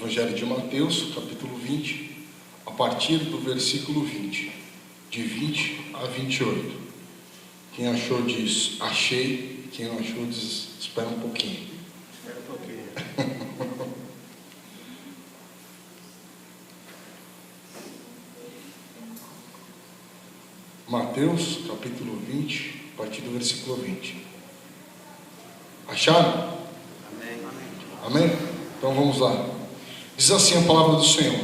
Evangelho de Mateus, capítulo 20, a partir do versículo 20, de 20 a 28. Quem achou diz, achei. Quem não achou diz, espera um pouquinho. Espera um pouquinho. Mateus, capítulo 20, a partir do versículo 20. Acharam? Amém. Amém? Então vamos lá. Diz assim a palavra do Senhor.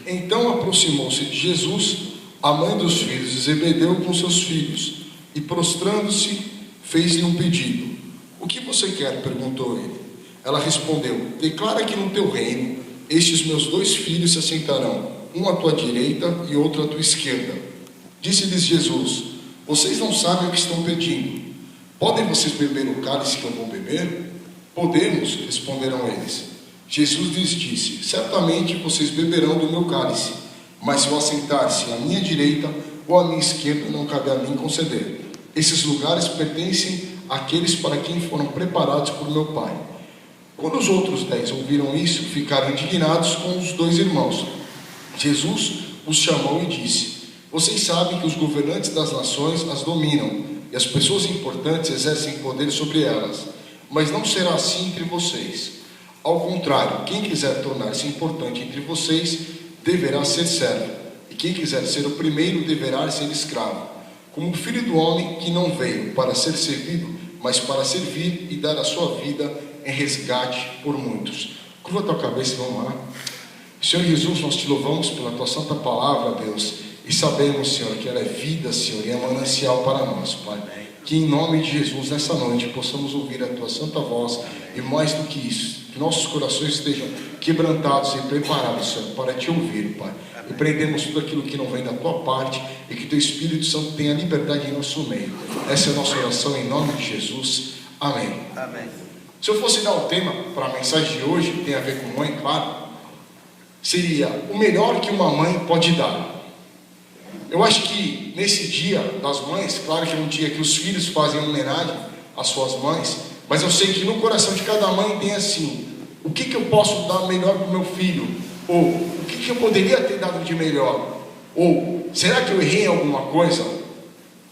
Então aproximou-se de Jesus a mãe dos filhos de Zebedeu com seus filhos, e prostrando-se, fez-lhe um pedido. O que você quer? Perguntou ele. Ela respondeu, declara que no teu reino, estes meus dois filhos se assentarão, um à tua direita e outro à tua esquerda. Disse-lhes Jesus, vocês não sabem o que estão pedindo. Podem vocês beber o cálice que eu vou beber? Podemos, responderam eles. Jesus lhes disse, certamente vocês beberão do meu cálice, mas se eu assentar-se à minha direita ou à minha esquerda, não cabe a mim conceder. Esses lugares pertencem àqueles para quem foram preparados por meu Pai. Quando os outros 10 ouviram isso, ficaram indignados com os dois irmãos. Jesus os chamou e disse, vocês sabem que os governantes das nações as dominam, e as pessoas importantes exercem poder sobre elas, mas não será assim entre vocês. Ao contrário, quem quiser tornar-se importante entre vocês, deverá ser servo, e quem quiser ser o primeiro, deverá ser escravo. Como o Filho do Homem, que não veio para ser servido, mas para servir e dar a sua vida em resgate por muitos. Curva a tua cabeça e vamos lá. Senhor Jesus, nós te louvamos pela tua santa palavra, Deus, e sabemos, Senhor, que ela é vida, Senhor, e é manancial para nós, Pai. Que em nome de Jesus, nessa noite, possamos ouvir a tua santa voz, e mais do que isso, que nossos corações estejam quebrantados e preparados, Senhor, para te ouvir, Pai. E prendemos tudo aquilo que não vem da tua parte, e que teu Espírito Santo tenha liberdade em nosso meio. Essa é a nossa oração em nome de Jesus. Amém. Amém. Se eu fosse dar um tema para a mensagem de hoje, que tem a ver com mãe, claro, seria o melhor que uma mãe pode dar. Eu acho que nesse dia das mães, claro que é um dia que os filhos fazem homenagem às suas mães, mas eu sei que no coração de cada mãe tem assim, o que eu posso dar melhor para o meu filho? Ou o que eu poderia ter dado de melhor? Ou será que eu errei em alguma coisa?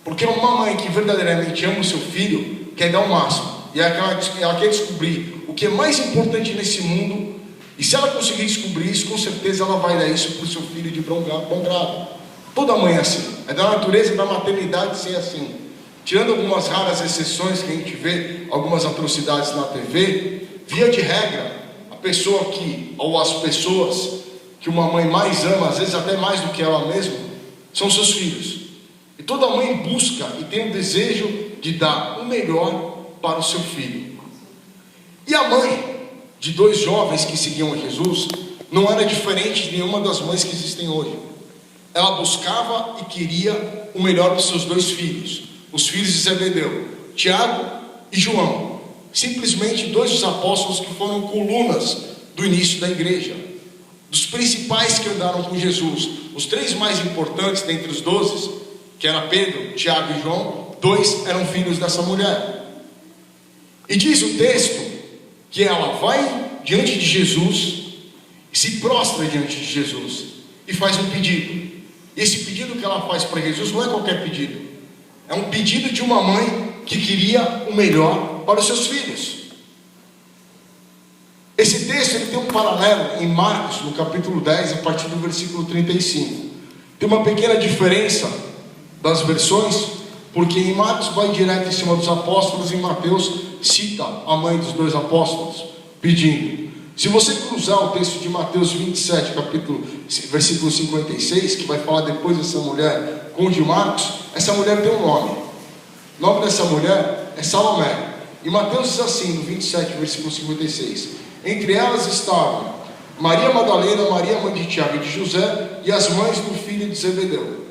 Porque uma mãe que verdadeiramente ama o seu filho quer dar o máximo, e ela quer descobrir o que é mais importante nesse mundo, e se ela conseguir descobrir isso, com certeza ela vai dar isso para o seu filho de bom grado. Toda mãe é assim, é da natureza da maternidade ser assim. Tirando algumas raras exceções que a gente vê, algumas atrocidades na TV, via de regra, a pessoa que, ou as pessoas que uma mãe mais ama, às vezes até mais do que ela mesma, são seus filhos. E toda mãe busca e tem o desejo de dar o melhor para o seu filho. E a mãe de dois jovens que seguiam a Jesus não era diferente de nenhuma das mães que existem hoje. Ela buscava e queria o melhor para os seus dois filhos, os filhos de Zebedeu, Tiago e João, simplesmente dois dos apóstolos que foram colunas do início da igreja, dos principais que andaram com Jesus. Os três mais importantes dentre os 12, que era Pedro, Tiago e João, dois eram filhos dessa mulher. E diz o texto que ela vai diante de Jesus, se prostra diante de Jesus e faz um pedido. Esse pedido que ela faz para Jesus não é qualquer pedido, é um pedido de uma mãe que queria o melhor para os seus filhos. Esse texto ele tem um paralelo em Marcos, no capítulo 10, a partir do versículo 35. Tem uma pequena diferença das versões, porque em Marcos vai direto em cima dos apóstolos, e em Mateus cita a mãe dos dois apóstolos pedindo. Se você cruzar o texto de Mateus 27, versículo 56, que vai falar depois dessa mulher com o de Marcos, essa mulher tem um nome. O nome dessa mulher é Salomé. E Mateus diz assim, no 27, versículo 56, entre elas estavam Maria Madalena, Maria mãe de Tiago e de José, e as mães do filho de Zebedeu,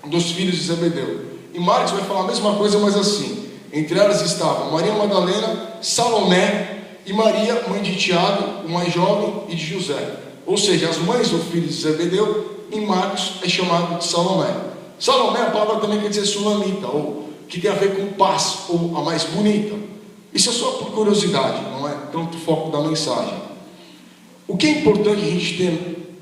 dos filhos de Zebedeu. E Marcos vai falar a mesma coisa, mas assim, entre elas estavam Maria Madalena, Salomé e Maria, mãe de Tiago, o mais jovem, e de José. Ou seja, as mães do filho de Zebedeu, em Marcos é chamado de Salomé. Salomé, a palavra também quer dizer sulamita, ou que tem a ver com paz, ou a mais bonita. Isso é só por curiosidade, não é tanto o foco da mensagem. O que é importante a gente ter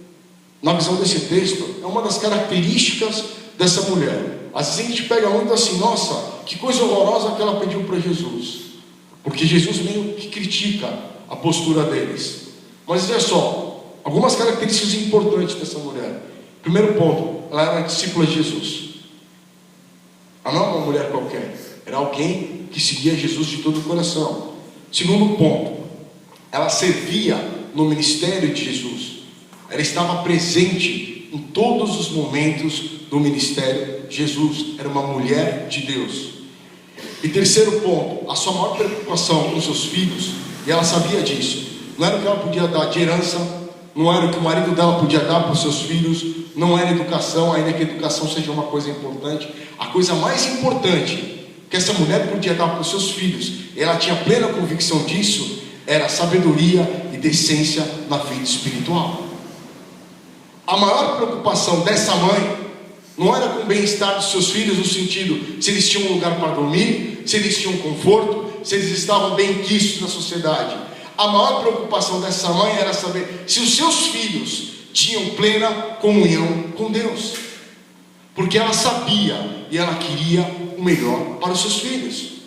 na visão desse texto é uma das características dessa mulher. Às vezes a gente pega muito assim, nossa, que coisa horrorosa que ela pediu para Jesus, porque Jesus meio que critica a postura deles. Mas olha só, algumas características importantes dessa mulher. Primeiro ponto, ela era uma discípula de Jesus. Ela não era uma mulher qualquer, era alguém que seguia Jesus de todo o coração. Segundo ponto, ela servia no ministério de Jesus. Ela estava presente em todos os momentos do ministério de Jesus. Era uma mulher de Deus. E terceiro ponto, a sua maior preocupação com seus filhos, e ela sabia disso, não era o que ela podia dar de herança, não era o que o marido dela podia dar para os seus filhos, não era educação, ainda que a educação seja uma coisa importante. A coisa mais importante que essa mulher podia dar para os seus filhos, ela tinha plena convicção disso, era sabedoria e decência na vida espiritual. A maior preocupação dessa mãe não era com o bem-estar dos seus filhos, no sentido se eles tinham um lugar para dormir, se eles tinham conforto, se eles estavam bem quistos na sociedade. A maior preocupação dessa mãe era saber se os seus filhos tinham plena comunhão com Deus, porque ela sabia e ela queria o melhor para os seus filhos.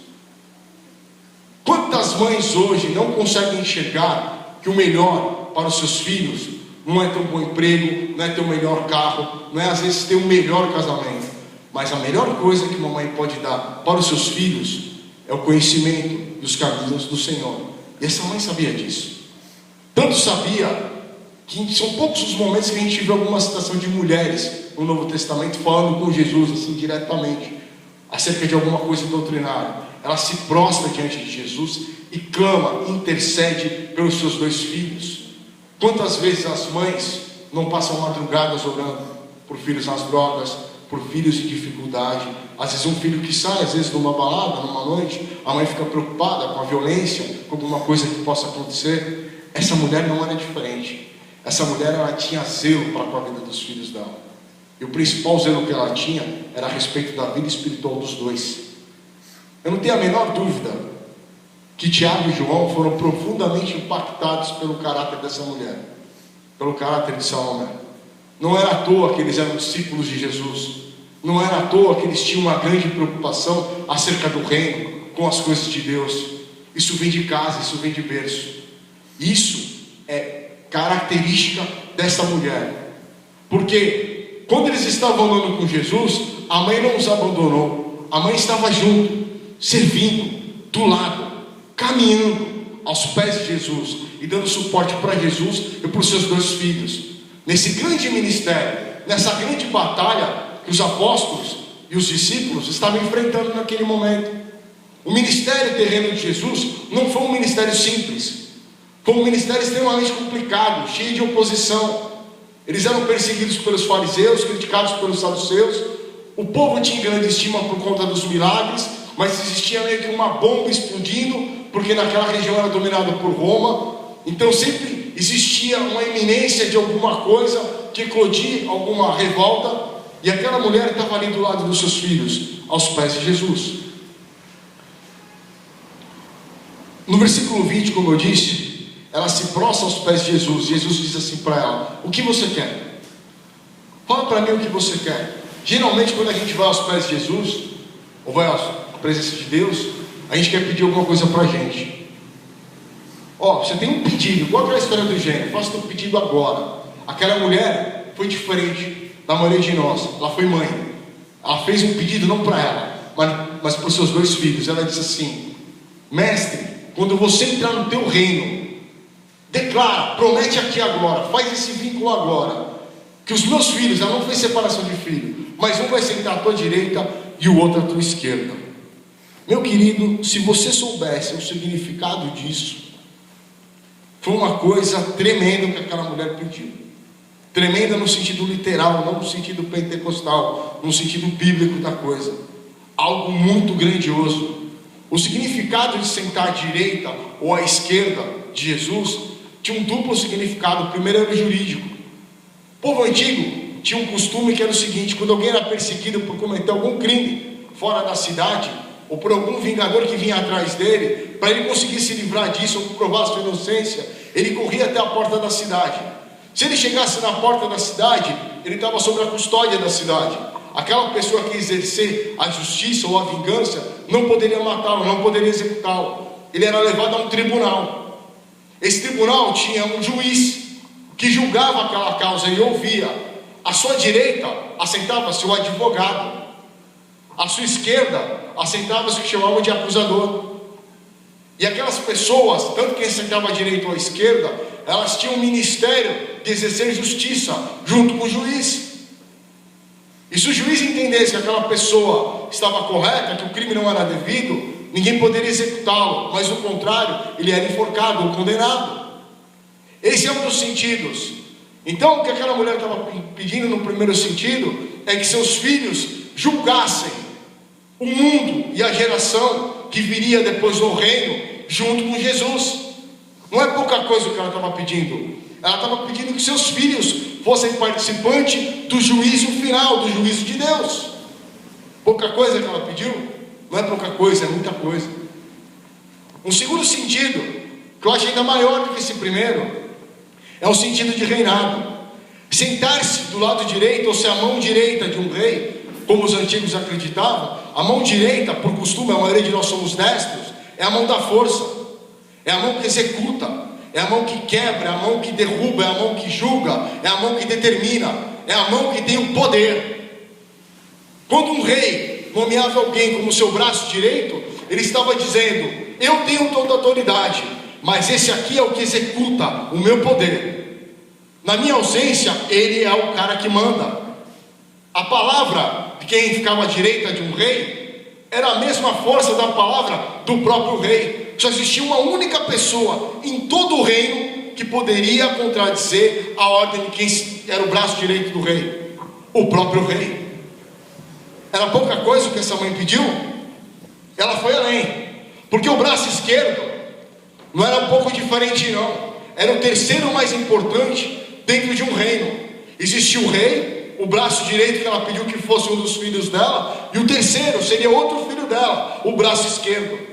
Quantas mães hoje não conseguem enxergar que o melhor para os seus filhos não é ter um bom emprego, não é ter o melhor carro, não é às vezes ter o melhor casamento, mas a melhor coisa que uma mãe pode dar para os seus filhos é o conhecimento dos caminhos do Senhor. E essa mãe sabia disso. Tanto sabia que são poucos os momentos que a gente vê alguma citação de mulheres no Novo Testamento falando com Jesus assim diretamente acerca de alguma coisa doutrinária. Ela se prostra diante de Jesus e clama, intercede pelos seus dois filhos. Quantas vezes as mães não passam madrugadas orando por filhos nas drogas, por filhos em dificuldade? Às vezes um filho que sai, às vezes numa balada, numa noite, a mãe fica preocupada com a violência, com alguma coisa que possa acontecer. Essa mulher não era diferente. Essa mulher, ela tinha zelo para com a vida dos filhos dela. E o principal zelo que ela tinha era a respeito da vida espiritual dos dois. Eu não tenho a menor dúvida que Tiago e João foram profundamente impactados pelo caráter dessa mulher, pelo caráter dessa homem. Não era à toa que eles eram discípulos de Jesus. Não era à toa que eles tinham uma grande preocupação acerca do reino, com as coisas de Deus. Isso vem de casa, isso vem de berço. Isso é característica dessa mulher. Porque quando eles estavam andando com Jesus, a mãe não os abandonou. A mãe estava junto, servindo, do lado, caminhando aos pés de Jesus e dando suporte para Jesus e para os seus dois filhos. Nesse grande ministério, nessa grande batalha que os apóstolos e os discípulos estavam enfrentando naquele momento. O ministério terreno de Jesus não foi um ministério simples. Foi um ministério extremamente complicado, cheio de oposição. Eles eram perseguidos pelos fariseus, criticados pelos saduceus. O povo tinha grande estima por conta dos milagres, mas existia meio que uma bomba explodindo, porque naquela região era dominada por Roma. Então sempre existia uma iminência de alguma coisa, de eclodir alguma revolta. E aquela mulher estava ali do lado dos seus filhos, aos pés de Jesus. No versículo 20, como eu disse, ela se prostra aos pés de Jesus. Jesus diz assim para ela: o que você quer? Fala para mim o que você quer. Geralmente quando a gente vai aos pés de Jesus, ou vai à presença de Deus, a gente quer pedir alguma coisa para a gente. Ó, você tem um pedido, igual aquela história do gênio, faça o pedido agora. Aquela mulher foi diferente da maioria de nós. Ela foi mãe. Ela fez um pedido não para ela, mas para os seus dois filhos. Ela disse assim: mestre, quando você entrar no teu reino, declara, promete aqui agora, faz esse vínculo agora, que os meus filhos, ela não fez separação de filho, mas um vai sentar à tua direita e o outro à tua esquerda. Meu querido, se você soubesse o significado disso, foi uma coisa tremenda que aquela mulher pediu. Tremenda no sentido literal, não no sentido pentecostal, no sentido bíblico da coisa. Algo muito grandioso. O significado de sentar à direita ou à esquerda de Jesus tinha um duplo significado. O primeiro era o jurídico. O povo antigo tinha um costume que era o seguinte: quando alguém era perseguido por cometer algum crime fora da cidade, ou por algum vingador que vinha atrás dele, para ele conseguir se livrar disso, ou provar sua inocência, ele corria até a porta da cidade. Se ele chegasse na porta da cidade, ele estava sob a custódia da cidade. Aquela pessoa que exercer a justiça ou a vingança não poderia matá-lo, não poderia executá-lo. Ele era levado a um tribunal. Esse tribunal tinha um juiz que julgava aquela causa e ouvia. À sua direita assentava-se o advogado, à sua esquerda assentava-se o que chamavam de acusador. E aquelas pessoas, tanto quem sentava à direita ou à esquerda, elas tinham um ministério de exercer justiça junto com o juiz. E se o juiz entendesse que aquela pessoa estava correta, que o crime não era devido, ninguém poderia executá-lo, mas no contrário, ele era enforcado ou condenado. Esse é um dos sentidos. Então o que aquela mulher estava pedindo no primeiro sentido é que seus filhos julgassem o mundo e a geração que viria depois no reino junto com Jesus. Não é pouca coisa o que ela estava pedindo. Ela estava pedindo que seus filhos fossem participantes do juízo final, do juízo de Deus. Pouca coisa que ela pediu? Não é pouca coisa, é muita coisa. Um segundo sentido, que eu acho ainda maior do que esse primeiro, é o sentido de reinado. Sentar-se do lado direito, ou ser a mão direita de um rei, como os antigos acreditavam. A mão direita, por costume, a maioria de nós somos destros, é a mão da força, é a mão que executa, é a mão que quebra, é a mão que derruba, é a mão que julga, é a mão que determina, é a mão que tem o poder. Quando um rei nomeava alguém como seu braço direito, ele estava dizendo: eu tenho toda a autoridade, mas esse aqui é o que executa o meu poder. Na minha ausência, ele é o cara que manda. A palavra de quem ficava à direita de um rei era a mesma força da palavra do próprio rei. Só existia uma única pessoa em todo o reino que poderia contradizer a ordem de quem era o braço direito do rei: o próprio rei. Era pouca coisa o que essa mãe pediu? Ela foi além, porque o braço esquerdo não era um pouco diferente, não. Era o terceiro mais importante dentro de um reino. Existia o rei, o braço direito que ela pediu que fosse um dos filhos dela, e o terceiro seria outro filho dela, o braço esquerdo.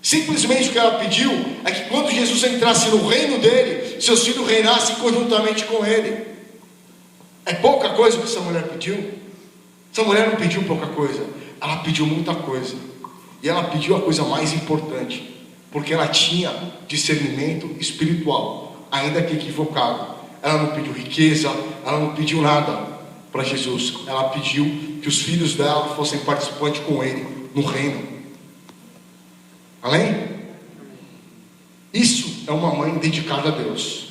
Simplesmente o que ela pediu é que quando Jesus entrasse no reino dele, seus filhos reinassem conjuntamente com ele. É pouca coisa que essa mulher pediu? Essa mulher não pediu pouca coisa, ela pediu muita coisa. E ela pediu a coisa mais importante, porque ela tinha discernimento espiritual, ainda que equivocado. Ela não pediu riqueza, ela não pediu nada para Jesus. Ela pediu que os filhos dela fossem participantes com ele no reino. Amém? Isso é uma mãe dedicada a Deus.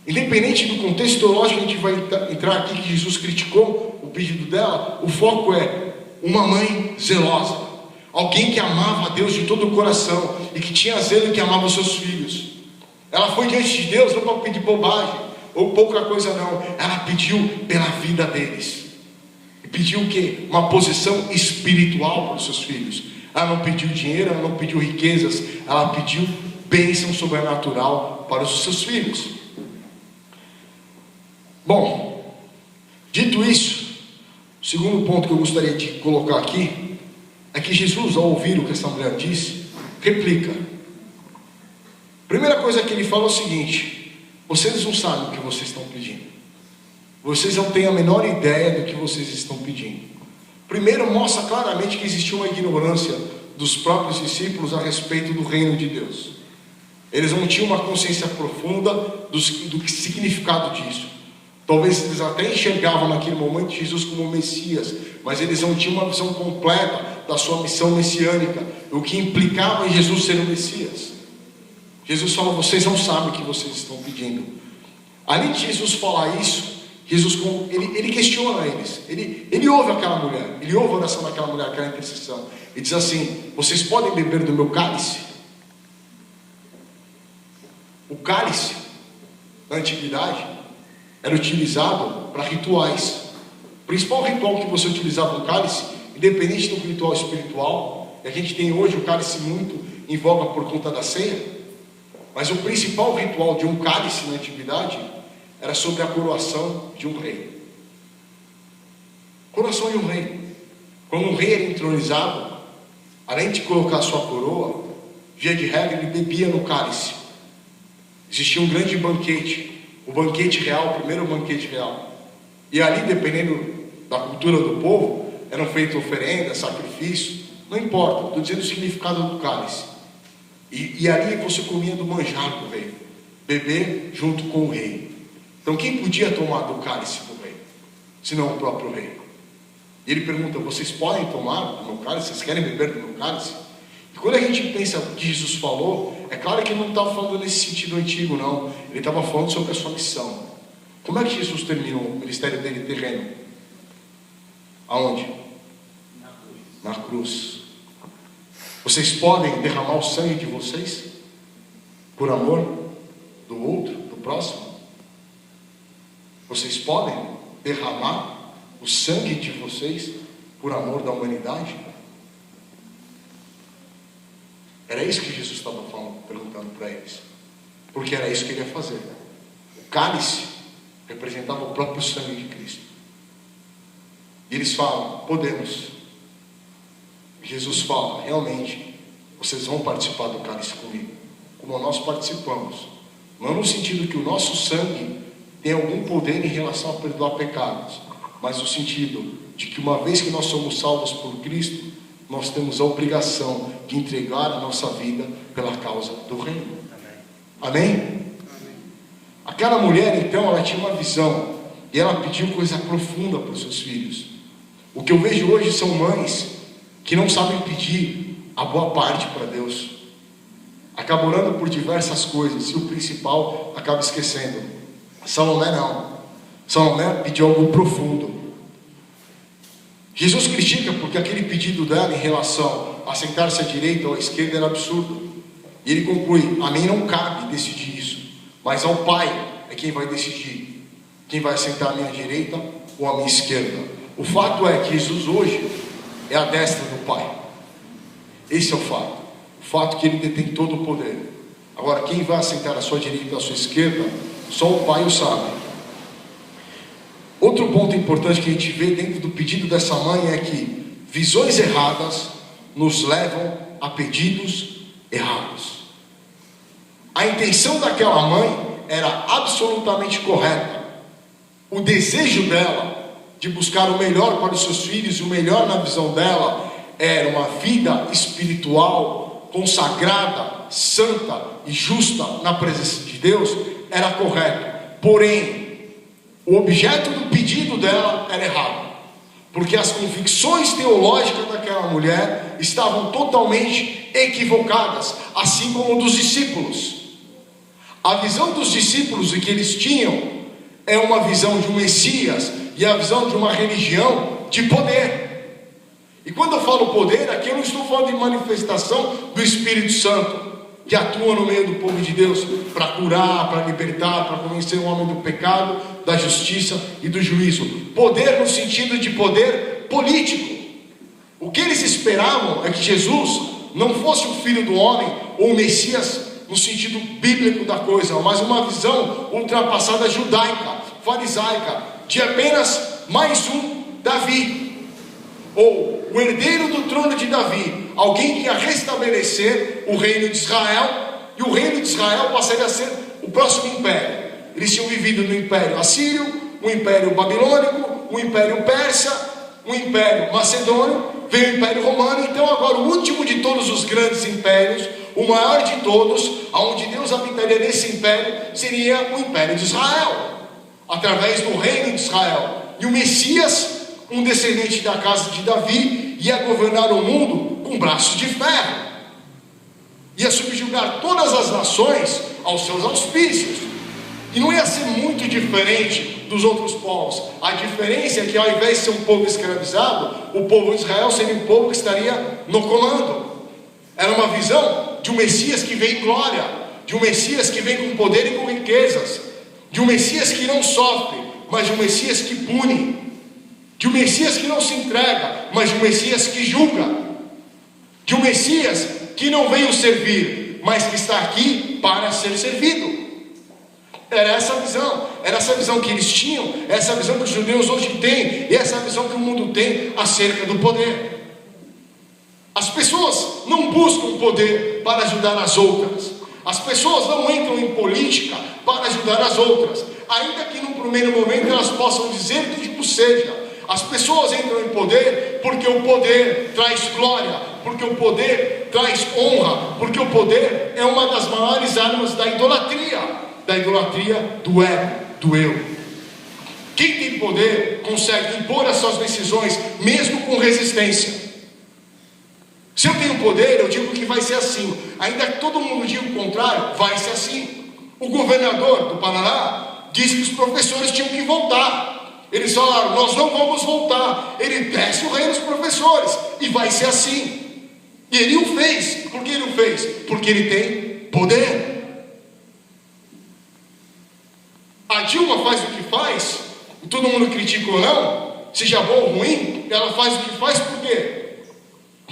Independente do contexto teológico, a gente vai entrar aqui que Jesus criticou o pedido dela. O foco é uma mãe zelosa, alguém que amava a Deus de todo o coração e que tinha zelo e que amava os seus filhos. Ela foi diante de Deus não para pedir bobagem ou pouca coisa, não. Ela pediu pela vida deles. E pediu o quê? Uma posição espiritual para os seus filhos. Ela não pediu dinheiro, ela não pediu riquezas, ela pediu bênção sobrenatural para os seus filhos. Bom, dito isso, o segundo ponto que eu gostaria de colocar aqui é que Jesus, ao ouvir o que essa mulher disse, replica. Primeira coisa que ele fala é o seguinte: vocês não sabem o que vocês estão pedindo. Vocês não têm a menor ideia do que vocês estão pedindo. Primeiro, mostra claramente que existia uma ignorância dos próprios discípulos a respeito do reino de Deus. Eles não tinham uma consciência profunda do significado disso. Talvez eles até enxergavam naquele momento Jesus como o Messias, mas eles não tinham uma visão completa da sua missão messiânica, o que implicava em Jesus ser o Messias. Jesus fala: vocês não sabem o que vocês estão pedindo. Além de Jesus falar isso, Jesus ele questiona eles. Ele ouve aquela mulher, ele ouve a oração daquela mulher, aquela intercessão. Ele diz assim: vocês podem beber do meu cálice? O cálice, na antiguidade, era utilizado para rituais. O principal ritual que você utilizava no cálice, independente do ritual espiritual, e a gente tem hoje o cálice muito em voga por conta da ceia, mas o principal ritual de um cálice na antiguidade era sobre a coroação de um rei. Coroação de um rei. Quando um rei era entronizado, além de colocar sua coroa, via de regra, ele bebia no cálice. Existia um grande banquete, o banquete real, o primeiro banquete real. E ali, dependendo da cultura do povo, eram feitas oferendas, sacrifícios, não importa, estou dizendo o significado do cálice. E ali você comia do manjar do rei, beber junto com o rei. Então quem podia tomar do cálice do rei, senão o próprio rei? E ele pergunta: vocês podem tomar do meu cálice? Vocês querem beber do meu cálice? E quando a gente pensa o que Jesus falou, é claro que ele não estava falando nesse sentido antigo, não. Ele estava falando sobre a sua missão. Como é que Jesus terminou o ministério dele terreno? Aonde? Na cruz. Vocês podem derramar o sangue de vocês por amor do outro, do próximo? Vocês podem derramar o sangue de vocês por amor da humanidade? Era isso que Jesus estava falando, perguntando para eles, porque era isso que ele ia fazer. O cálice representava o próprio sangue de Cristo. E eles falam: podemos. Jesus fala: realmente, vocês vão participar do cálice comigo, como nós participamos. Não no sentido que o nosso sangue tem algum poder em relação a perdoar pecados, mas no sentido de que uma vez que nós somos salvos por Cristo, nós temos a obrigação de entregar a nossa vida pela causa do reino. Amém? Amém? Aquela mulher, então, ela tinha uma visão, e ela pediu coisa profunda para os seus filhos. O que eu vejo hoje são mães que não sabem pedir a boa parte para Deus, acabam orando por diversas coisas, e o principal acaba esquecendo. Salomé não. Salomé pediu algo profundo. Jesus critica porque aquele pedido dela em relação a sentar-se à direita ou à esquerda era absurdo. E ele conclui: a mim não cabe decidir isso, mas ao Pai é quem vai decidir quem vai sentar à minha direita ou à minha esquerda. O fato é que Jesus hoje é a destra do Pai. Esse é o fato. O fato é que ele detém todo o poder. Agora, quem vai sentar à sua direita ou à sua esquerda, só o Pai o sabe. Outro ponto importante que a gente vê dentro do pedido dessa mãe é que visões erradas nos levam a pedidos errados. A intenção daquela mãe era absolutamente correta. O desejo dela de buscar o melhor para os seus filhos, o melhor na visão dela, era uma vida espiritual, consagrada, santa e justa na presença de Deus, era correto. Porém, o objeto do pedido dela era errado, porque as convicções teológicas daquela mulher estavam totalmente equivocadas, assim como dos discípulos. A visão dos discípulos que eles tinham é uma visão de um Messias e a visão de uma religião de poder. E quando eu falo poder, aqui eu não estou falando de manifestação do Espírito Santo, que atua no meio do povo de Deus para curar, para libertar, para convencer o homem do pecado, da justiça e do juízo. Poder no sentido de poder político. O que eles esperavam é que Jesus não fosse o filho do homem ou o Messias no sentido bíblico da coisa, mas uma visão ultrapassada judaica, farisaica, de apenas mais um Davi, ou o herdeiro do trono de Davi, alguém que ia restabelecer o reino de Israel, e o reino de Israel passaria a ser o próximo império. Eles tinham vivido no império assírio, o império babilônico, o império persa, o império macedônio, veio o império romano. Então agora o último de todos os grandes impérios, o maior de todos, aonde Deus habitaria nesse império, seria o império de Israel, através do reino de Israel. E o Messias, um descendente da casa de Davi, ia governar o mundo com braços de ferro, ia subjugar todas as nações aos seus auspícios, e não ia ser muito diferente dos outros povos. A diferença é que, ao invés de ser um povo escravizado, o povo de Israel seria um povo que estaria no comando. Era uma visão de um Messias que vem em glória, de um Messias que vem com poder e com riquezas, de um Messias que não sofre, mas de um Messias que pune, de um Messias que não se entrega, mas de um Messias que julga, de um Messias que não veio servir, mas que está aqui para ser servido. Era essa a visão que eles tinham, essa visão que os judeus hoje têm, e essa visão que o mundo tem acerca do poder. As pessoas não buscam poder para ajudar as outras. As pessoas não entram em política para ajudar as outras, ainda que no primeiro momento elas possam dizer que não seja. As pessoas entram em poder porque o poder traz glória, porque o poder traz honra, porque o poder é uma das maiores armas da idolatria do ego, do eu. Quem tem poder consegue impor as suas decisões, mesmo com resistência. Se eu tenho poder, eu digo que vai ser assim, ainda que todo mundo diga o contrário, vai ser assim. O governador do Paraná disse que os professores tinham que voltar. Eles falaram, nós não vamos voltar. Ele desce o rei dos professores, e vai ser assim. E ele o fez. Por que ele o fez? Porque ele tem poder. A Dilma faz o que faz, e todo mundo critica ou não, seja bom ou ruim, ela faz o que faz por quê?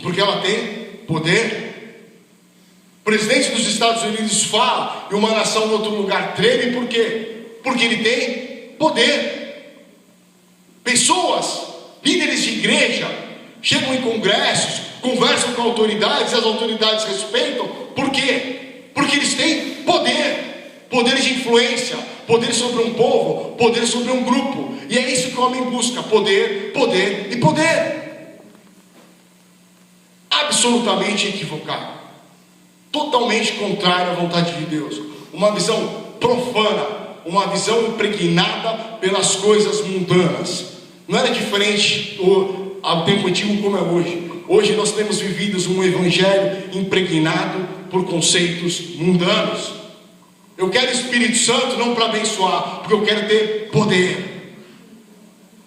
Porque ela tem poder. O presidente dos Estados Unidos fala, e uma nação em outro lugar treme, por quê? Porque ele tem poder. Pessoas, líderes de igreja, chegam em congressos, conversam com autoridades, e as autoridades respeitam. Por quê? Porque eles têm poder. Poder de influência, poder sobre um povo, poder sobre um grupo. E é isso que o homem busca: poder, poder e poder. Absolutamente equivocado, totalmente contrário à vontade de Deus. Uma visão profana, uma visão impregnada pelas coisas mundanas. Não era diferente ao tempo antigo como é hoje. Hoje nós temos vivido um evangelho impregnado por conceitos mundanos. Eu quero o Espírito Santo não para abençoar, porque eu quero ter poder,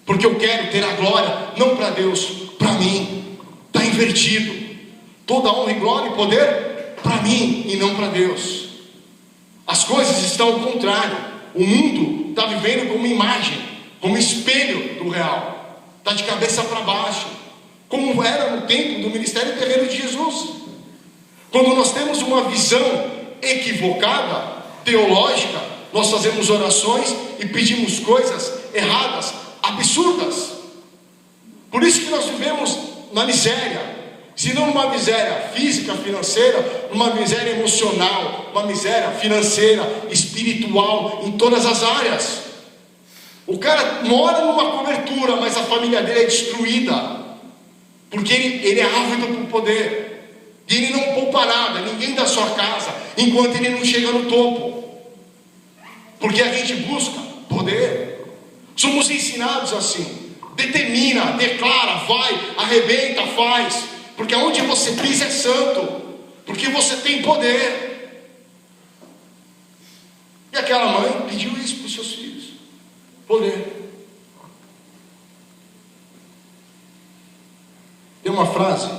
porque eu quero ter a glória, não para Deus, para mim. Está invertido. Toda honra e glória e poder para mim e não para Deus. As coisas estão ao contrário. O mundo está vivendo como imagem, como espelho do real. Está de cabeça para baixo, como era no tempo do ministério terreno de Jesus. Quando nós temos uma visão equivocada, teológica, nós fazemos orações e pedimos coisas erradas, absurdas. Por isso que nós vivemos na miséria. Se não numa miséria física, financeira, numa miséria emocional, uma miséria financeira, espiritual, em todas as áreas. O cara mora numa cobertura, mas a família dele é destruída, porque ele é ávido por poder, e ele não poupa nada, ninguém da sua casa, enquanto ele não chega no topo, porque a gente busca poder. Somos ensinados assim: determina, declara, vai, arrebenta, faz, porque aonde você pisa é santo, porque você tem poder. E aquela mãe pediu isso para os seus filhos: poder. Tem uma frase,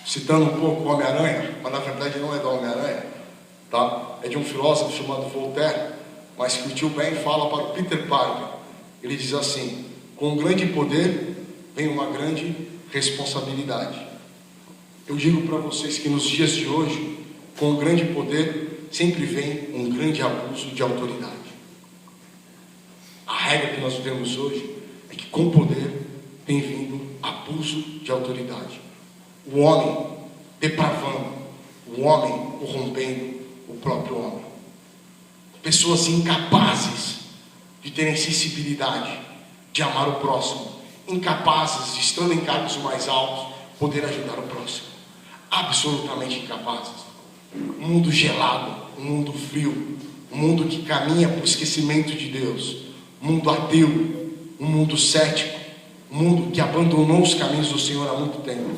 citando um pouco o Homem-Aranha, mas na verdade não é do Homem-Aranha, tá? É de um filósofo chamado Voltaire, mas que o tio Ben fala para o Peter Parker. Ele diz assim: com um grande poder vem uma grande responsabilidade. Eu digo para vocês que nos dias de hoje, com um grande poder sempre vem um grande abuso de autoridade. A regra que nós vivemos hoje é que com poder tem vindo abuso de autoridade. O homem depravando, o homem corrompendo o próprio homem. Pessoas incapazes de terem sensibilidade, de amar o próximo, incapazes de, estando em cargos mais altos, poder ajudar o próximo. Absolutamente incapazes. Um mundo gelado, um mundo frio, um mundo que caminha para o esquecimento de Deus, um mundo ateu, um mundo cético, um mundo que abandonou os caminhos do Senhor há muito tempo.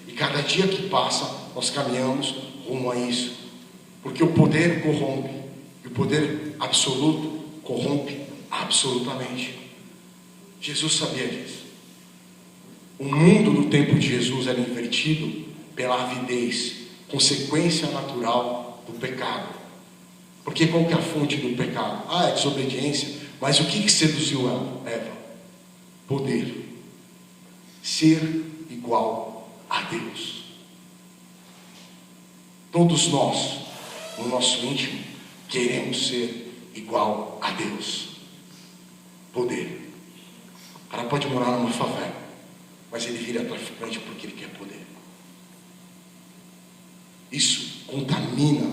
E cada dia que passa, nós caminhamos rumo a isso, porque o poder corrompe, e o poder absoluto corrompe absolutamente. Jesus sabia disso. O mundo no tempo de Jesus era invertido pela avidez, consequência natural do pecado. Porque qual que é a fonte do pecado? É desobediência. Mas o que seduziu Eva? Poder. Ser igual a Deus. Todos nós, no nosso íntimo, queremos ser igual a Deus. Poder. O cara pode morar numa favela, mas ele vira traficante porque ele quer poder. isso contamina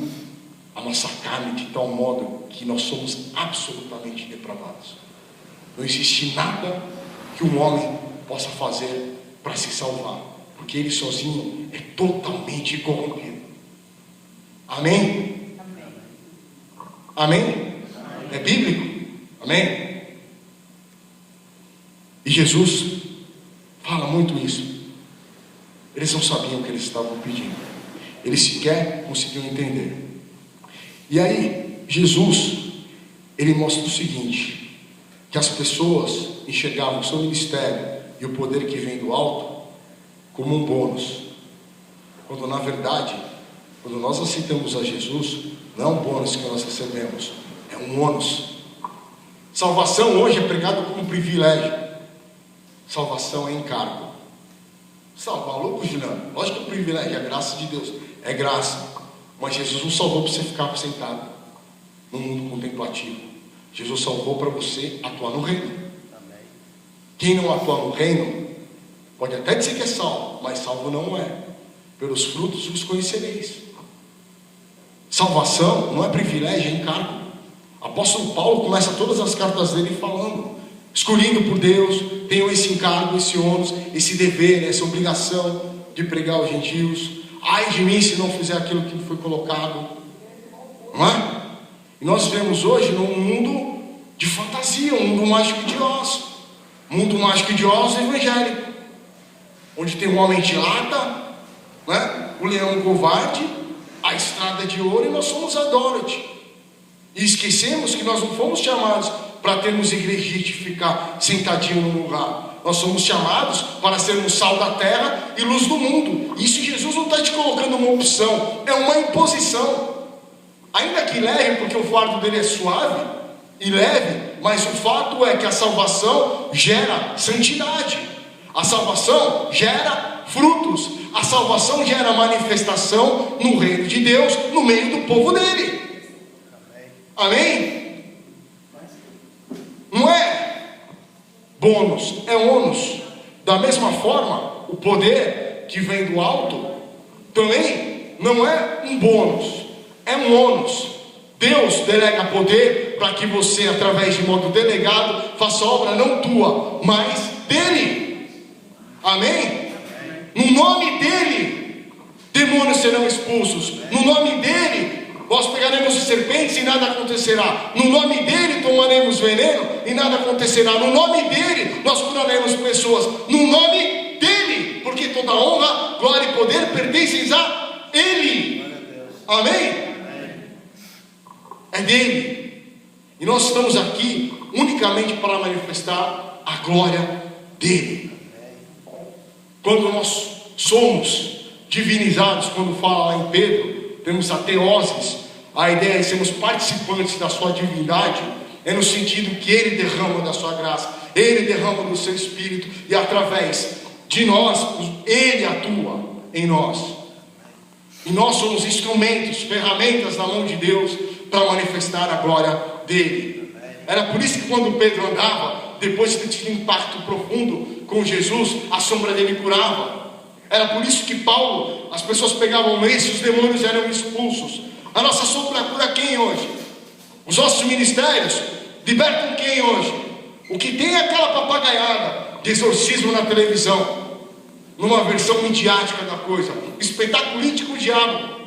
a nossa carne de tal modo que nós somos absolutamente depravados. Não existe nada que um homem possa fazer para se salvar, porque ele sozinho é totalmente corrompido. Amém? Amém? É bíblico? Amém? E Jesus fala muito isso. Eles não sabiam o que eles estavam pedindo. Eles sequer conseguiam entender. E aí, Jesus, ele mostra o seguinte, que as pessoas enxergavam o seu ministério e o poder que vem do alto como um bônus. Quando na verdade, quando nós aceitamos a Jesus, não é um bônus que nós recebemos, é um ônus. Salvação hoje é pregado como um privilégio. Salvação é encargo. Salva, maluco, Juliano? Lógico que é um privilégio, é graça de Deus, é graça. Mas Jesus não salvou para você ficar sentado no mundo contemplativo. Jesus salvou para você atuar no reino. Amém. Quem não atua no reino, pode até dizer que é salvo, mas salvo não é. Pelos frutos os conhecereis. Salvação não é privilégio, é encargo. Apóstolo Paulo começa todas as cartas dele falando: escolhido por Deus, tenho esse encargo, esse ônus, esse dever, essa obrigação de pregar aos gentios. Ai de mim se não fizer aquilo que me foi colocado. Não é? E nós vivemos hoje num mundo de fantasia, um mundo mágico de Oz. Mundo mágico de Oz evangélico, onde tem um homem de lata, né? O leão covarde, a estrada de ouro, e nós somos a Dorothy. E esquecemos que nós não fomos chamados para termos igrejite e ficar sentadinho no lugar. Nós somos chamados para sermos sal da terra e luz do mundo. Isso Jesus não está te colocando uma opção, é uma imposição. Ainda que leve, porque o fardo dele é suave e leve, mas o fato é que a salvação gera santidade. A salvação gera frutos. A salvação gera manifestação no reino de Deus, no meio do povo dele. Amém? Não é bônus, é ônus. Da mesma forma, o poder que vem do alto também não é um bônus, é um ônus. Deus delega poder para que você, através de modo delegado, faça obra não tua, mas dele. Amém? No nome dele, demônios serão expulsos. No nome dele, nós pegaremos serpentes e nada acontecerá. No nome dele tomaremos veneno e nada acontecerá. No nome dele nós curaremos pessoas. No nome dele, porque toda honra, glória e poder pertencem a ele. Amém? É dele. E nós estamos aqui unicamente para manifestar a glória dele. Quando nós somos divinizados, quando fala lá em Pedro, temos a teoses, a ideia de sermos participantes da sua divindade, é no sentido que ele derrama da sua graça, ele derrama do seu espírito, e através de nós, ele atua em nós. E nós somos instrumentos, ferramentas na mão de Deus para manifestar a glória dele. Era por isso que quando Pedro andava, depois de ter tido um impacto profundo com Jesus, a sombra dele curava. Era por isso que Paulo, as pessoas pegavam esse, os demônios eram expulsos. A nossa sombra cura quem hoje? Os nossos ministérios libertam quem hoje? O que tem é aquela papagaiada de exorcismo na televisão, numa versão midiática da coisa, espetaculístico o diabo.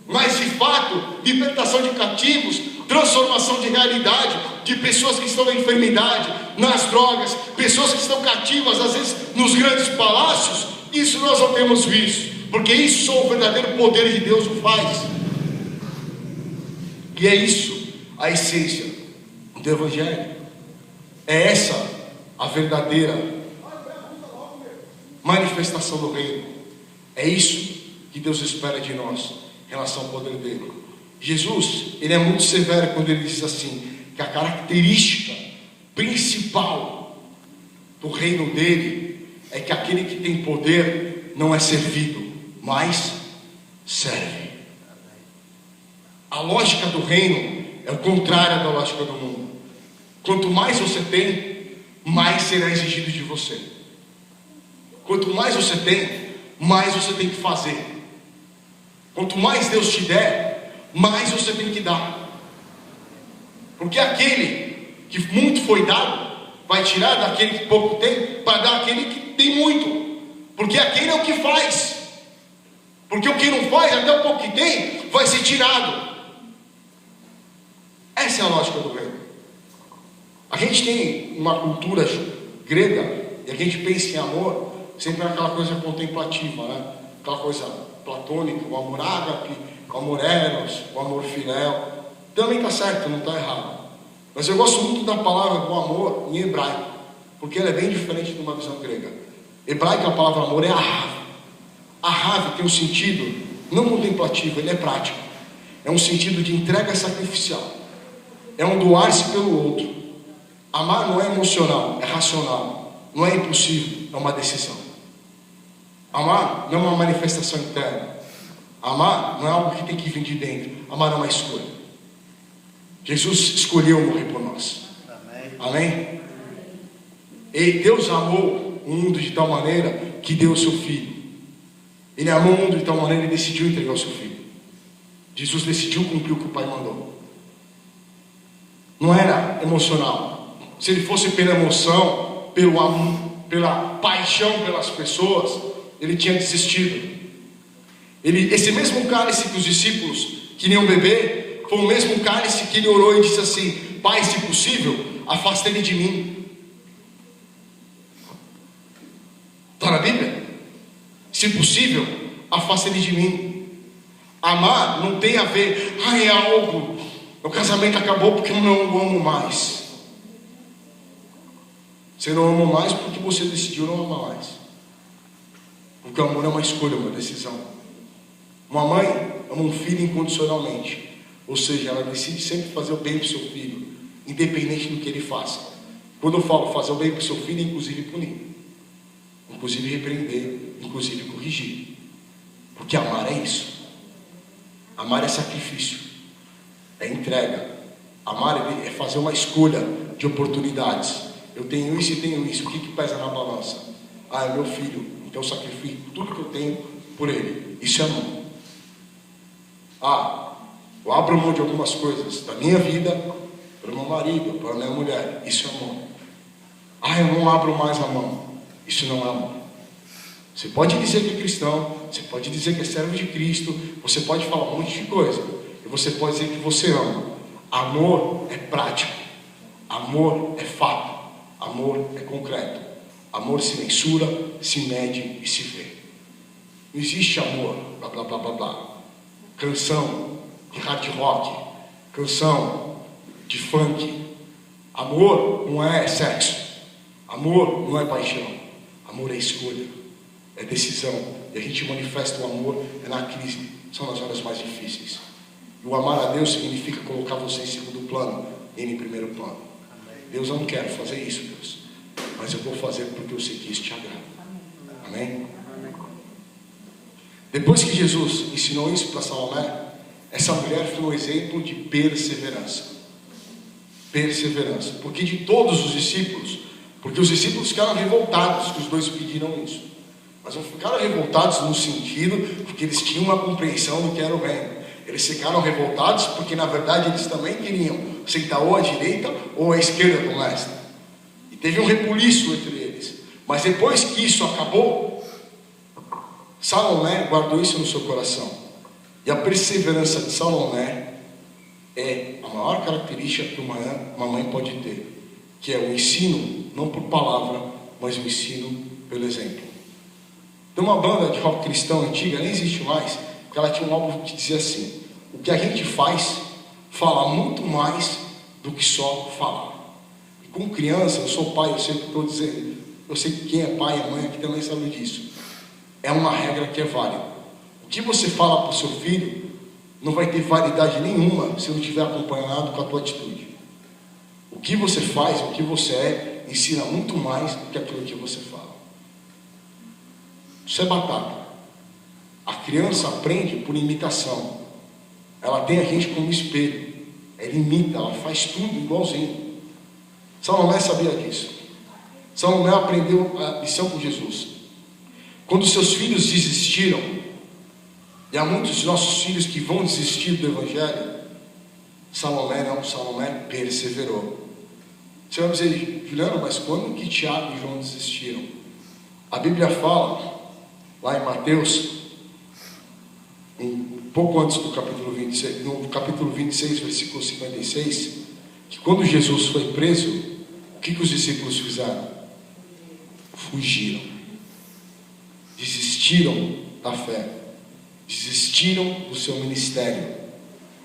Mas de fato, libertação de cativos, transformação de realidade, de pessoas que estão na enfermidade, nas drogas, pessoas que estão cativas, às vezes nos grandes palácios, isso nós não temos visto, porque isso só o verdadeiro poder de Deus o faz. E é isso a essência do Evangelho. É essa a verdadeira manifestação do reino. É isso que Deus espera de nós em relação ao poder dele. Jesus, ele é muito severo quando ele diz assim, que a característica principal do reino dele é que aquele que tem poder não é servido, mas serve. A lógica do reino é o contrário da lógica do mundo. Quanto mais você tem, mais será exigido de você. Quanto mais você tem que fazer. Quanto mais Deus te der, mais você tem que dar. Porque aquele que muito foi dado, vai tirar daquele que pouco tem, para dar àquele que tem muito. Porque aquele é o que faz. Porque o que não faz, até o pouco que tem, vai ser tirado. Essa é a lógica do reino. A gente tem uma cultura grega, e a gente pensa em amor, sempre naquela coisa contemplativa, né? Aquela coisa platônica, o amor ágape, o amor eros, o amor filéu. Também está certo, não está errado. Mas eu gosto muito da palavra do amor em hebraico, porque ela é bem diferente de uma visão grega. Hebraico, a palavra amor é ahav. Ahav tem um sentido não contemplativo, ele é prático. É um sentido de entrega sacrificial. É um doar-se pelo outro. Amar não é emocional, é racional. Não é impulsivo, é uma decisão. Amar não é uma manifestação interna. Amar não é algo que tem que vir de dentro. Amar é uma escolha. Jesus escolheu morrer por nós. Amém? E Deus amou o mundo de tal maneira que deu o seu Filho. Ele amou o mundo de tal maneira e decidiu entregar o seu Filho. Jesus decidiu cumprir o que o Pai mandou. Não era emocional. Se ele fosse pela emoção, pelo amor, pela paixão pelas pessoas, ele tinha desistido. Esse mesmo cálice que os discípulos queriam beber, foi o mesmo cálice que ele orou e disse assim: Pai, se possível, afasta ele de mim. Está na Bíblia? Se possível, afasta ele de mim. Amar não tem a ver, é algo, o casamento acabou porque eu não o amo mais. Você não ama mais porque você decidiu não amar mais. Porque o amor é uma escolha, uma decisão. Uma mãe ama um filho incondicionalmente. Ou seja, ela decide sempre fazer o bem para o seu filho, independente do que ele faça. Quando eu falo fazer o bem para o seu filho, inclusive punir, inclusive repreender, inclusive corrigir. Porque amar é isso. Amar é sacrifício, é entrega. Amar é fazer uma escolha de oportunidades. Eu tenho isso e tenho isso. O que pesa na balança? É meu filho, então eu sacrifico tudo que eu tenho por ele. Isso é amor. Eu abro mão de algumas coisas da minha vida para o meu marido, para a minha mulher. Isso é amor. Eu não abro mais a mão. Isso não é amor. Você pode dizer que é cristão, você pode dizer que é servo de Cristo, você pode falar um monte de coisa, e você pode dizer que você ama. Amor é prático. Amor é fato. Amor é concreto. Amor se mensura, se mede e se vê. Não existe amor, blá blá blá blá blá. Canção de hard rock, canção de funk. Amor não é sexo. Amor não é paixão. Amor é escolha, é decisão. E a gente manifesta o amor na crise, são nas horas mais difíceis. E o amar a Deus significa colocar você em segundo plano, ele em primeiro plano. Deus, eu não quero fazer isso, Deus, mas eu vou fazer porque eu sei que isso te agrada. Amém? Depois que Jesus ensinou isso para Salomé, essa mulher foi um exemplo de perseverança. Perseverança. Porque de todos os discípulos, porque os discípulos ficaram revoltados que os dois pediram isso, mas não ficaram revoltados no sentido porque eles tinham uma compreensão do que era o reino. Eles ficaram revoltados porque na verdade eles também queriam sentar ou à direita ou à esquerda do mestre. E teve um rebuliço entre eles. Mas depois que isso acabou, Salomé guardou isso no seu coração. E a perseverança de Salomé é a maior característica que uma mãe pode ter, que é o ensino, não por palavra, mas o ensino pelo exemplo. Tem uma banda de rock cristão antiga, nem existe mais, porque ela tinha um álbum que dizia assim: o que a gente faz fala muito mais do que só falar. E com criança, eu sou pai, eu sei o que estou dizendo, eu sei que quem é pai e mãe aqui também sabe disso. É uma regra que é válida. O que você fala para o seu filho não vai ter validade nenhuma se não estiver acompanhado com a tua atitude. O que você faz, o que você é, ensina muito mais do que aquilo que você fala. Isso é batata. A criança aprende por imitação. Ela tem a gente como espelho. Ela imita, ela faz tudo igualzinho. Salomé sabia disso. Salomé aprendeu a lição com Jesus. Quando seus filhos desistiram, E há muitos de nossos filhos que vão desistir do Evangelho. Salomé não, Salomé perseverou. Você vai dizer, Juliano, mas quando que Tiago e João desistiram? A Bíblia fala, lá em Mateus, um pouco antes do capítulo 26, no capítulo 26, versículo 56, que quando Jesus foi preso, o que os discípulos fizeram? Fugiram. Desistiram da fé. Desistiram do seu ministério.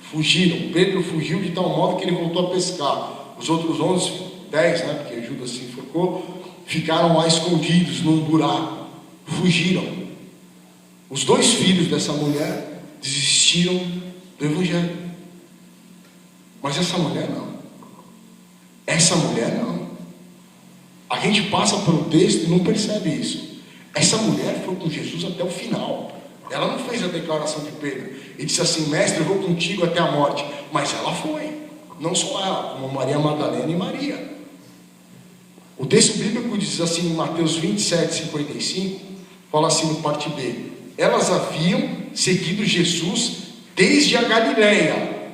Fugiram. Pedro fugiu de tal modo que ele voltou a pescar. Os outros 10, porque Judas se enforcou, ficaram lá escondidos num buraco. Fugiram. Os 2 filhos dessa mulher desistiram do Evangelho. Mas essa mulher não. Essa mulher não. A gente passa pelo texto e não percebe isso. Essa mulher foi com Jesus até o final. Ela não fez a declaração de Pedro. Ele disse assim, mestre, eu vou contigo até a morte. Mas ela foi. Não só ela, como Maria Madalena e Maria. O texto bíblico diz assim em Mateus 27, 55, fala assim no parte B. Elas haviam seguido Jesus desde a Galileia.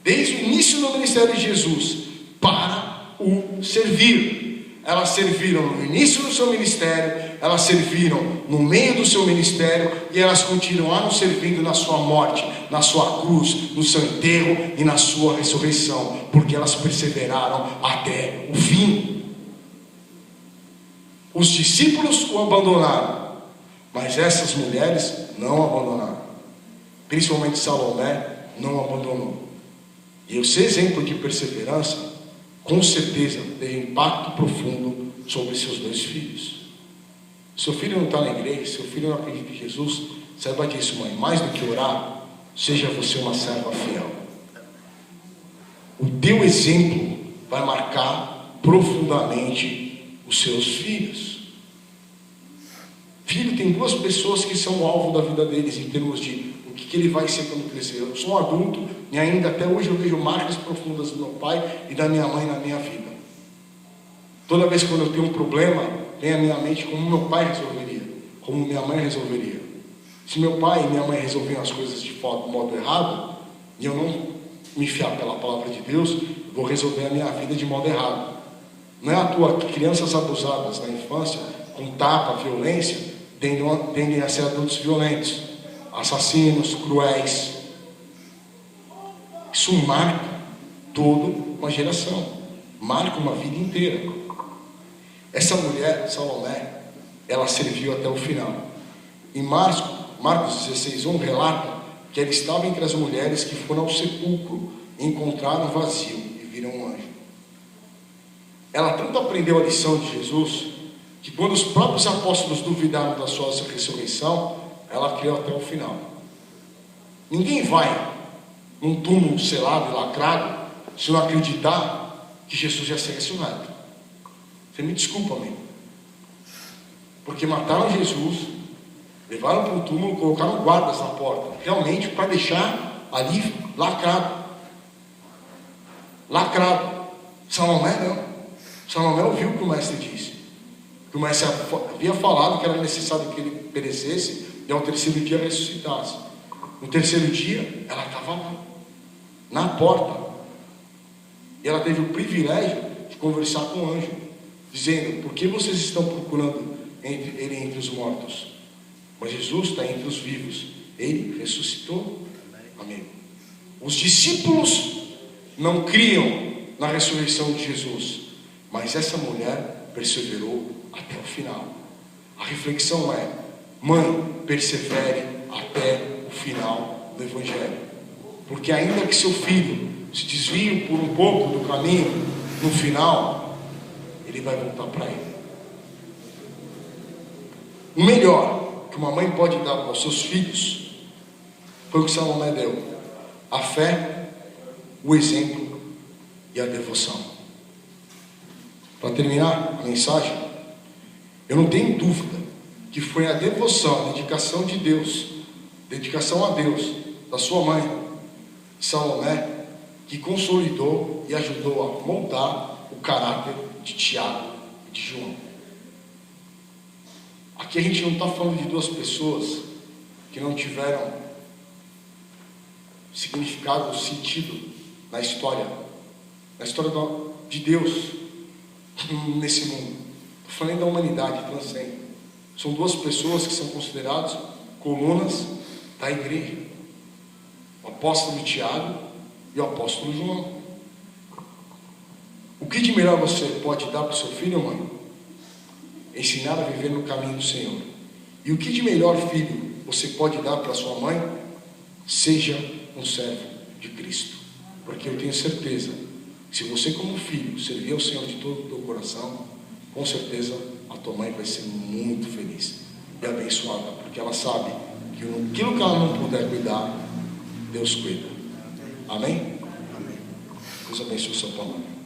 Desde o início do ministério de Jesus. Para o servir. Elas serviram no início do seu ministério, elas serviram no meio do seu ministério e elas continuaram servindo na sua morte, na sua cruz, no seu enterro e na sua ressurreição, porque elas perseveraram até o fim. Os discípulos o abandonaram, mas essas mulheres não abandonaram. Principalmente Salomé não abandonou. E esse exemplo de perseverança com certeza teve impacto profundo sobre seus 2 filhos. Seu filho não está na igreja, seu filho não acredita em Jesus, saiba disso, mãe. Mais do que orar, seja você uma serva fiel. O teu exemplo vai marcar profundamente os seus filhos. Filho tem 2 pessoas que são o alvo da vida deles em termos de o que ele vai ser quando crescer. Eu sou um adulto e ainda até hoje eu vejo marcas profundas do meu pai e da minha mãe na minha vida. Toda vez que eu tenho um problema, vem à minha mente como meu pai resolveria, como minha mãe resolveria. Se meu pai e minha mãe resolviam as coisas de modo errado, e eu não me fiar pela palavra de Deus, eu vou resolver a minha vida de modo errado. Não é à toa que crianças abusadas na infância, com tapa, violência, tendem a ser adultos violentos, assassinos, cruéis. Isso marca toda uma geração, marca uma vida inteira. Essa mulher, Salomé, ela serviu até o final. Em Marcos 16:1 relata que ela estava entre as mulheres que foram ao sepulcro e encontraram vazio e viram um anjo. Ela tanto aprendeu a lição de Jesus que quando os próprios apóstolos duvidaram da sua ressurreição, ela criou até o final. Ninguém vai num túmulo selado e lacrado se não acreditar que Jesus já se ressurreto. Você me desculpa, amigo. Porque mataram Jesus, levaram para um túmulo, colocaram guardas na porta, realmente para deixar ali lacrado. Lacrado. Salomé não. Salomé ouviu o que o mestre disse. Que o mestre havia falado que era necessário que ele perecesse e ao 3º dia ressuscitasse. No 3º dia, ela estava lá, na porta. E ela teve o privilégio de conversar com o anjo, dizendo: por que vocês estão procurando ele entre os mortos? Mas Jesus está entre os vivos. Ele ressuscitou. Amém. Os discípulos não criam na ressurreição de Jesus, mas essa mulher perseverou até o final. A reflexão é: mãe, persevere até o final do Evangelho, porque ainda que seu filho se desvie por um pouco do caminho, no final ele vai voltar para ele. O melhor que uma mãe pode dar aos seus filhos foi o que Salomé deu: a fé, o exemplo e a devoção. Para terminar a mensagem, eu não tenho dúvida que foi a devoção, a dedicação de Deus, dedicação a Deus, da sua mãe, Salomé, que consolidou e ajudou a moldar o caráter de Tiago e de João. Aqui a gente não está falando de 2 pessoas que não tiveram significado ou sentido na história de Deus nesse mundo. Estou falando da humanidade, transcende. São duas pessoas que são consideradas colunas da igreja: o apóstolo Tiago e o apóstolo João. O que de melhor você pode dar para o seu filho, mãe? Ensinar a viver no caminho do Senhor. E o que de melhor, filho, você pode dar para sua mãe? Seja um servo de Cristo. Porque eu tenho certeza, se você como filho servir ao Senhor de todo o teu coração, com certeza a tua mãe vai ser muito feliz e abençoada, porque ela sabe que aquilo que ela não puder cuidar, Deus cuida. Amém? Amém. Deus abençoe a sua palavra.